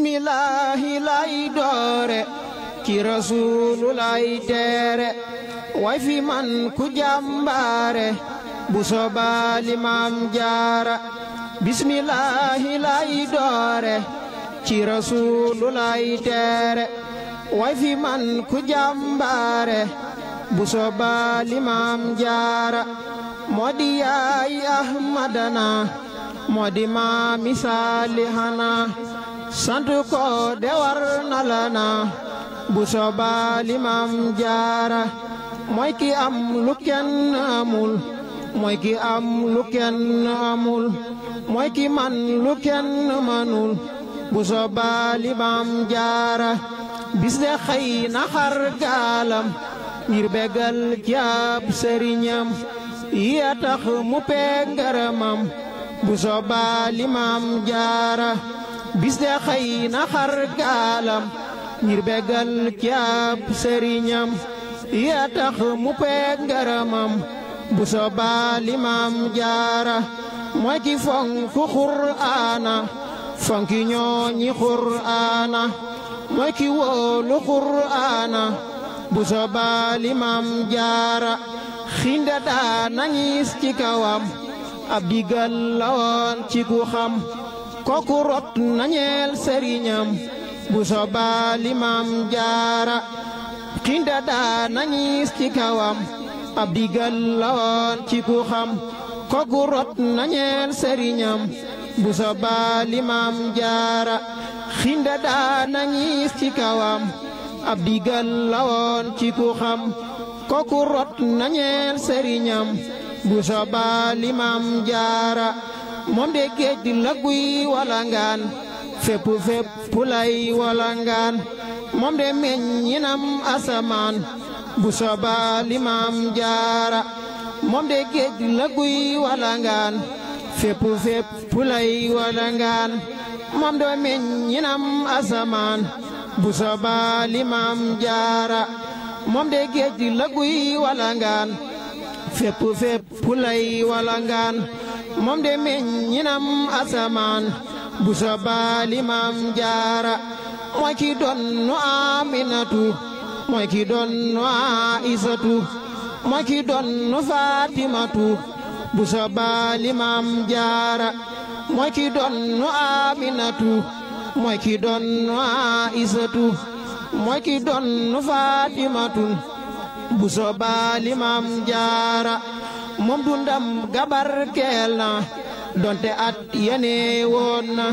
bismillaahi lay doore ci rasuulu lay teere way fi man ku jàmbaare bu soobaa Limaam Jaara bismillaahi lay doore ci rasuulu lay teere way fi man ku jàmbaare bu soobaa Limaam Jaara moo di yaay Ahmadana moo di maami Saalihana sant ko de war na la na bu soobaa Limaam Jaara mooy ki am lu kenn amul mooy ki am lu kenn amul mooy ki man lu kenn manul bu soobaa Limaam Jaara bis de xëy na xar gaalam ngir bégal ci ab sëriñam yi tax mu peeg ngërëmam bu soobaa Limaam Jaara bis de xëy na xar gaalam ngir bégal ci ab sëriñam yi tax mu peeg ngërëmam bu soobaa Limaam Jaara mooy ki fonk Qur'aana fonki ñooñi Qur'aana mooy ki wóolu Qur'aana bu soobaa Limaam Jaara xinda daa nañis ci kawam ab digal la woon ci ku xam kooku rot nañeel sëriñam bu soobaa Limaam Jaara xinda daa nañis ci kawam ab digal la woon ci ku xam kooku rot nañeel sëriñam bu soobaa Limaam Jaara xinda daa nañis ci kawam ab digal la woon ci ku xam kooku rot nañeel sëriñam bu soobaa Limaam Jaara moom de géej la guy walangaan fépp fépp lay walangaan moom de meññinam asamaan bu soobaa Limaam Jaara moom de géej la guy walangaan fépp fépp lay walangaan moom de meññinam asamaan bu soobaa Limaam Jaara moom de géej la guy walangaan fépp fépp lay walangaan moom de meññinam asamaan bu soobaa Limaam Jaara mooy ki donnu Aminatu mooy ki donnu Aysatu mooy ki donnu Fatimatu bu soobaa Limaam Jaara mooy ki donnu Aminatu mooy ki donnu Aysatu mooy ki donnu Fatimatu bu soobaa Limaam Jaara moom dundam gabar keel na donte at yene woon na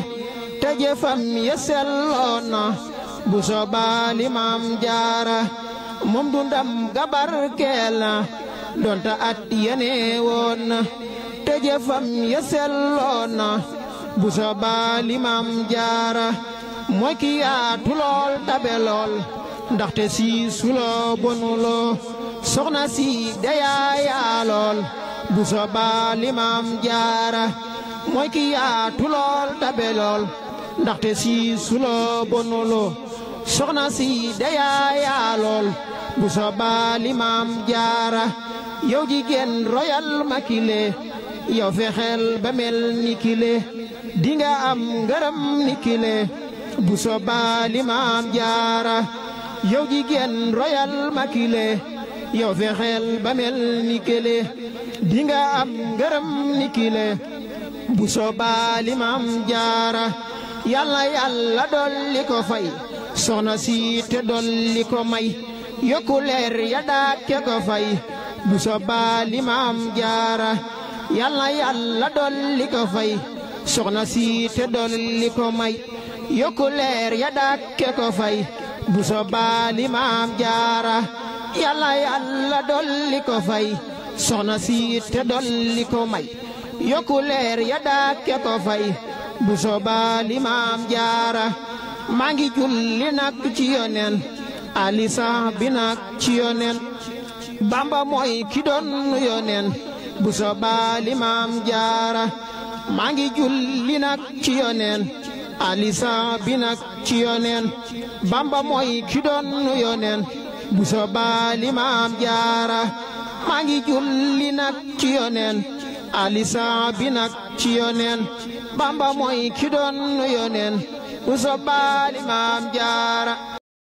te jëfam ya selloon na bu soobaa Limaam Jaara moom dundam gabar keel na donte at yene woon na te jëfam ya selloon na bu soobaa Limaam Jaara mooy ki yaatu lool tabe lool ndaxte si suloo bonuloo soxna si deyaayaa lool bu soobaa Limaam Jaara mooy ki yaatu lool tabe lool ndaxte si suloo bonuloo soxna si deyaayaa lool bu soobaa Limaam Jaara yow jigéen royal ma kile yow fexeel ba mel ni kile dinga am ngërëm ni kile bu soobaa Limaam Jaara yow jigéen royal ma kile yow fexeel ba mel ni kile dinga am ngërëm ni kile bu soobaa Limaam Jaara yàlla yàlla dolli ko fay soxna si te dolli ko may yokku leer ya daake ko fay bu soobaa Limaam Jaara yàlla yàlla dolli ko fay soxna si te dolli ko may yokku leer ya daake ko fay bu soobaa Limaam Jaara yàlla yàlla dolli ko fay soxna si te dolli ko may yokku leer ya daake ko fay bu soobaa Limaam Jaara maa ngi julli nag ci yoneen alisa bi nag ci yoneen Bamba mooy ki doon yoneen bu soobaa Limaam Jaara maa ngi julli nag ci yoneen alisa bi nag ci yoneen Bamba mooy ki doon yoneen bu soobaa Limaam Jaara maa ngi julli nag ci yoneen alisa bi nag ci yoneen Bamba mooy ki doon yoneen bu sobaali maam jaara